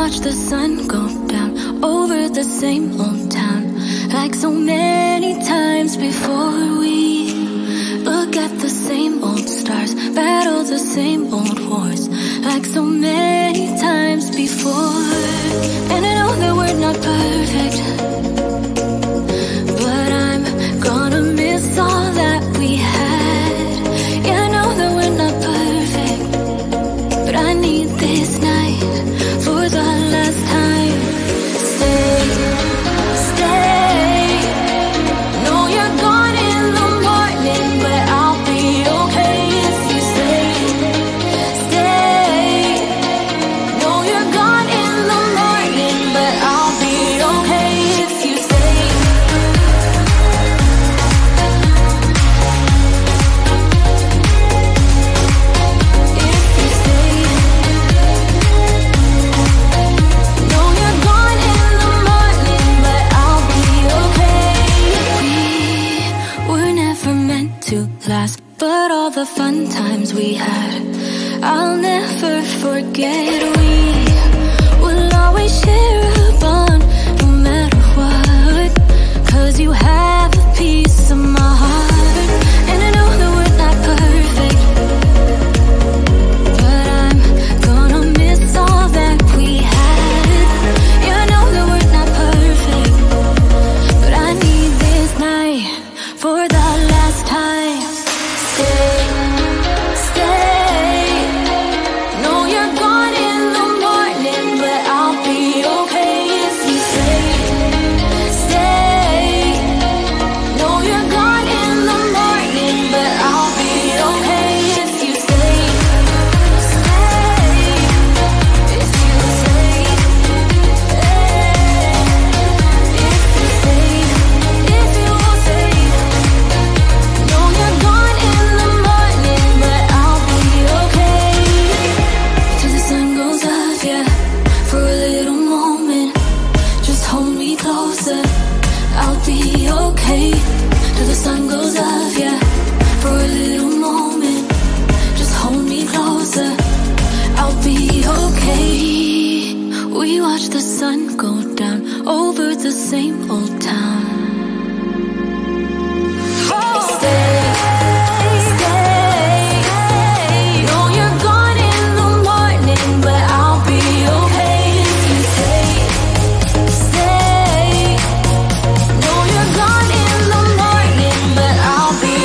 watch the sun go down over the same old town, like so many times before. We look at the same old stars, battle the same old wars, like so many times before. And I know that we're not perfect, but I'm gonna miss all that we had. Yeah, I know that we're not perfect, but I need this night for the last time. Stay, stay. No, you're gone in the morning, but I'll be okay if you stay. Stay. No, you're gone in the morning, but I'll be okay if you stay. If you stay. No, you're gone in the morning, but I'll be okay. We were never meant to last, but all the fun times we had, I'll never forget. We will always share a bond, no matter what, 'cause you have a piece of my heart. And I know that we're not perfect, but I'm gonna miss all that we had. Yeah, I know that we're not perfect, but I need this night for the last time. Stay, stay. No, you're gone in the morning, but I'll be okay if you stay. Stay. No, you're gone in the morning, but I'll be okay if you stay. Stay. If you stay. If you stay. If you stay. No, you're gone in the morning, but I'll be okay. Till the sun goes up, yeah, for a little moment. Just hold me closer, I'll be okay. Till the sun goes up, yeah, for a little moment. Just hold me closer, I'll be okay. We watch the sun go down over the same old town. Stay, stay. No, you're gone in the morning, but I'll be okay if you stay. Stay. No, you're gone in the morning, but I'll be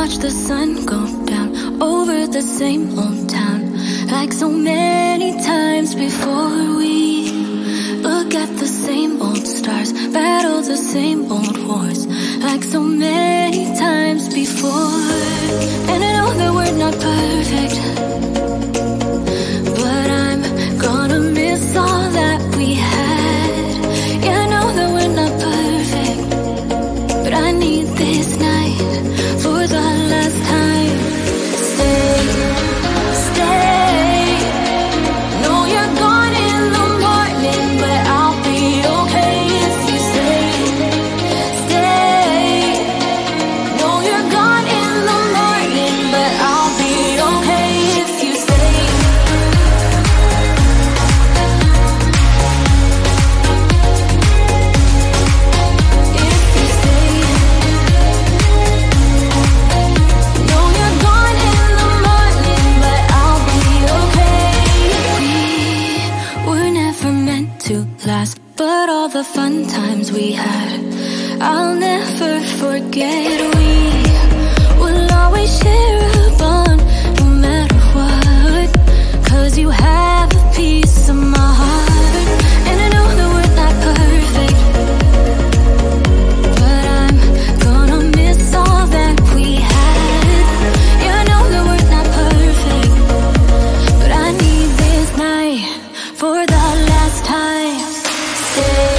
watch the sun go down over the same old town, like so many times before. We look at the same old stars, battle the same old wars, like so many times before. And I know that we're not perfect, but I'm gonna miss all that we had. Yeah, I know that we're not perfect, but I need this night for the last time. Stay, stay. Know you're gone in the morning, but I'll be okay if you stay. Stay. Know you're gone in the morning, but I'll be okay if you stay. If you stay. Know you're gone in the morning, but I'll be okay. We were never meant to last, but all the fun times we had, I'll never forget. We will always share a bond, no matter what, 'cause you have a piece of my heart. And I know that we're not perfect, but I'm gonna miss all that we had. Yeah, I know that we're not perfect, but I need this night for the last time. Stay.